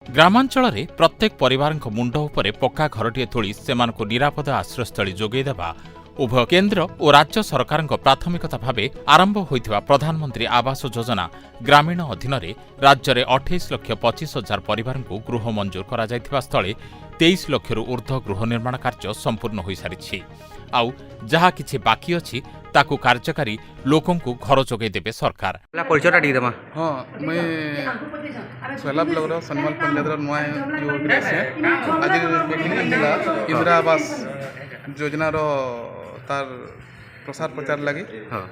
ଗ୍ରାମାଞ୍ଚଳରେ ପ୍ରତ୍ୟେକ ପରିବାରଙ୍କ ମୁଣ୍ଡ ଉପରେ ପକ୍କା ଘରଟିଏ ତୋଳି ସେମାନଙ୍କୁ ନିରାପଦ ଆଶ୍ରୟସ୍ଥଳୀ ଯୋଗାଇ ଦେବା ଉଭୟ କେନ୍ଦ୍ର ଓ ରାଜ୍ୟ ସରକାରଙ୍କ ପ୍ରାଥମିକତା ଭାବେ ଆରମ୍ଭ ହୋଇଥିବା ପ୍ରଧାନମନ୍ତ୍ରୀ ଆବାସ ଯୋଜନା ଗ୍ରାମୀଣ ଅଧୀନରେ ରାଜ୍ୟରେ 28,25,000 ପରିବାରଙ୍କୁ ଗୃହ ମଞ୍ଜୁର କରାଯାଇଥିବା ସ୍ଥଳେ 23 ଲକ୍ଷରୁ ଉର୍ଦ୍ଧ୍ୱ ଗୃହ ନିର୍ମାଣ କାର୍ଯ୍ୟ ସମ୍ପୂର୍ଣ୍ଣ ହୋଇସାରିଛି। ଆଉ ଯାହା କିଛି ବାକି ଅଛି ତାକୁ କାର୍ଯ୍ୟକାରୀ ଲୋକଙ୍କୁ ଘର ଯୋଗାଇ ଦେବେ ସରକାର। हाँ मैं सोला ब्लॉक सनमल पंचायत नुआ आज मीटिंग मिला इंदिरा आवास योजना तार प्रसार प्रचार लगी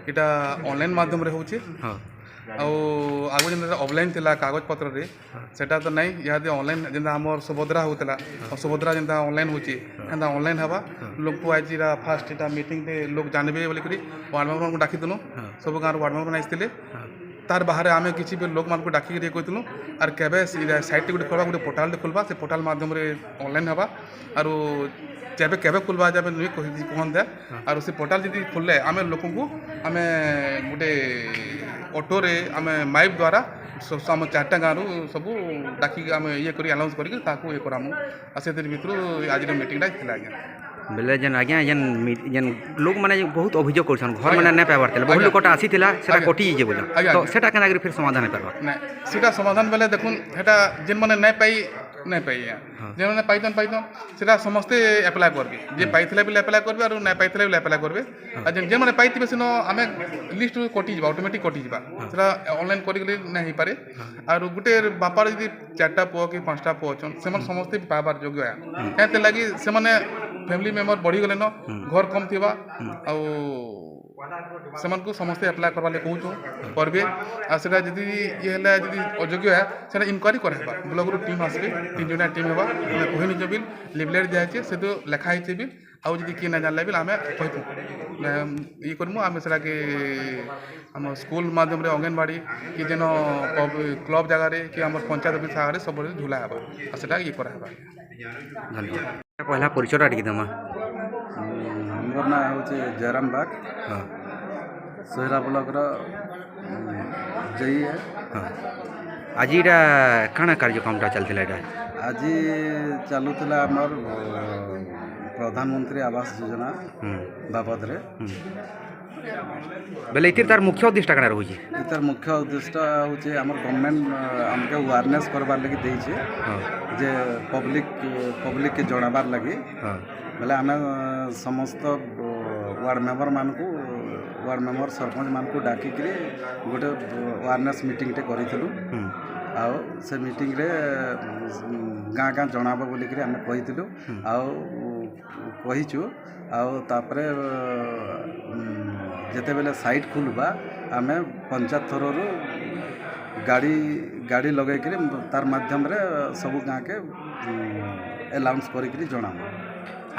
इटा ऑनलाइन माध्यम रे होची आगु जेन ऑफलाइन थिला कागज पत्र रे सेटा तो नहीं याद ऑनलाइन जेन हमर सुभद्रा होतला सुभद्रा जेन ऑनलाइन होची एंदा ऑनलाइन हवा लोग को आज फास्ट इटा मीटिंग ते लोग जानबे बोली करी वार्ड मेंबर को डाकी दनु सब गांव वार्ड मेंबर आइसतिले तार बाहर आम किसी भी लोक मान को डाक कहूँ आर केबे साइट गोटे खोलवा गोटे पोर्टाल खोलवा से पोर्टाल माध्यम ऑनलाइन हवा आरो जब केबे खोलवा जब नुई कहते आरो से पोर्टाल जी खोले आम लोक को आम गोटे ऑटो रे आम माइप द्वारा आम 4टा गाँव सब डाक आम ये कर अनाउंस करके ये करामु से भितर आज मीटिंगटा थी आज्ञा बेले जेन आज्ञा जेन लोक माने बहुत अभियोग करछन घर माने नै पाइबार तले बहुत लोकटा आसीथिला सेटा कटि जे बोला तो सेटा केना फिर समाधान हे परबा नै सेटा समाधान बेले देखुन हेटा जेन माने नै पाई जेन माने पाइतन सेटा समस्त अप्लाई करबे जे पाइथिले बिले अप्लाई करबे और नै पाइथिले बिले अप्लाई करबे आ जेन माने पाइथिबे सिनो आमे लिस्ट कटि जबा ऑटोमेटिक कटि जबा सेटा ऑनलाइन करि गेले नै हे पारे और गुटे बापार यदि 4टा पुओ कि 5टा पुओ छन सेमन समस्त पाइबार योग्य है एते लागि से माने फैमिली मेंबर बढ़ी गले न घर कम थिबा सेमान को समस्त अप्लाई करवा ले कहूँ करबे आ सेटा जदि ये हला जदि अयोग्य है सेटा इंक्वायरी करबा ब्लॉक रो टीम आसबे 3 जणा टीम हेबा हमें कोहि निज बिल लिवलेट दिया छै से तो लिखा है बिल आ जदि के ना जानले बिल हमें कहतु ये करमु हमें सेटा के हम स्कूल माध्यम रे अंगनवाड़ी कि जेन क्लब जगह रे कि हमर पंचायत ऑफिस आगे सब झुला हेबा आ सेटा ये करा हेबा। धन्यवाद। पहला परिचय टिके दमा मोर ना होचे जयराम बाग सोहरा ब्लॉक जई है आज इटा काना कार्यक्रमटा चलथिला इटा आज चलुला आमर प्रधानमंत्री आवास योजना बाबद रे बेले इतिर तार मुख्य उद्देश्य काना रहउची इतर मुख्य उद्देश्य होचे हमर गवर्नमेंट हमके अवेयरनेस करबार लगी देई छे जे पब्लिक के जणाबार लगी बेले आमे समस्त वार्ड मेंबर मान को वार्ड मेंबर सरपंच मान को डाकी करी गोटे अवेयरनेस मीटिंग टे करितलु आउ से मीटिंग रे गाँ गाँ जणाबो बोली करी आमे कहितलु आउ कहिछु आउ तापरे जेते बेले साइट खुलबा आमे पंचायत थररु गाड़ी लगे करी तार माध्यम रे सब गाँ के अलाउंस करी करी जणामु।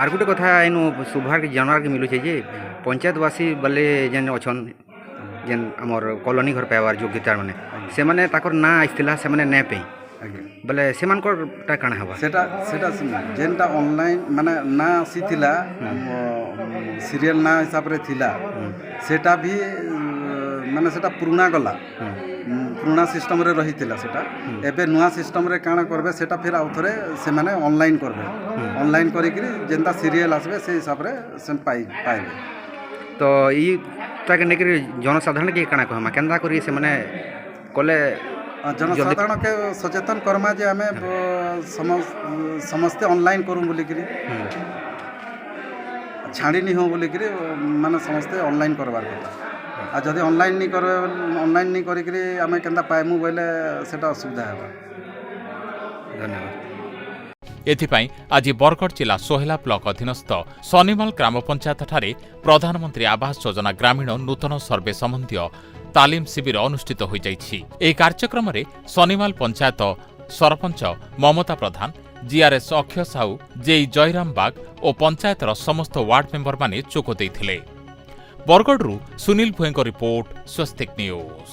आर गोटे कथा इनु सुभार के जानवर के मिलू छे जे पंचायतवासी बले जेन अछन जेन हमर कॉलोनी घर पाइबार योग्यता माने से माने ताकर ना आइथिला से माने नै पे बले सेमान को ता काना हबा सेटा जेनटा ऑनलाइन माने ना आसीथिला सीरियल ना हिसाब रे थिला सेटा भी माने सेटा पुराना गला पुराना सिस्टम रे रहिथिला सेटा एबे नुआ सिस्टम रे काना करबे सेटा फिर आउथरे से माने ऑनलाइन करबे ऑनलाइन करी कि जेंता सीरियल आसबे से हिसाब रे से पाइबे तो ई ताके नेकरी जनसाधारण के काना कहमा केंदा करी से माने कोले जनसाधारण के सचेतन करमा जे हमें समस्त ऑनलाइन करूँ बोली करी छाड़ी नहीं हो बोली करी माने समस्त ऑनलाइन करबार कथा आ जदि ऑनलाइन नहीं करी करी हमें केंदा पाइमु बोले सेटा असुविधा हेबा। धन्यवाद। एथिपाई आज बरगढ़ जिला सोहेला ब्लॉक अधीनस्थ सनिमाल ग्राम पंचायत ठारे प्रधानमंत्री आवास योजना ग्रामीण नूतन सर्वे संबंधी तालीम शिविर अनुष्ठित हो जाइछि। एही कार्यक्रम रे सनिमाल पंचायत सरपंच ममता प्रधान जीआरएस अक्षय साहू जेई जयराम बाग और पंचायतर समस्त वार्ड मेंबर माने चोक देइथिले। बरगढ़ सुनील भुएंको रिपोर्ट स्वस्तिक न्यूज।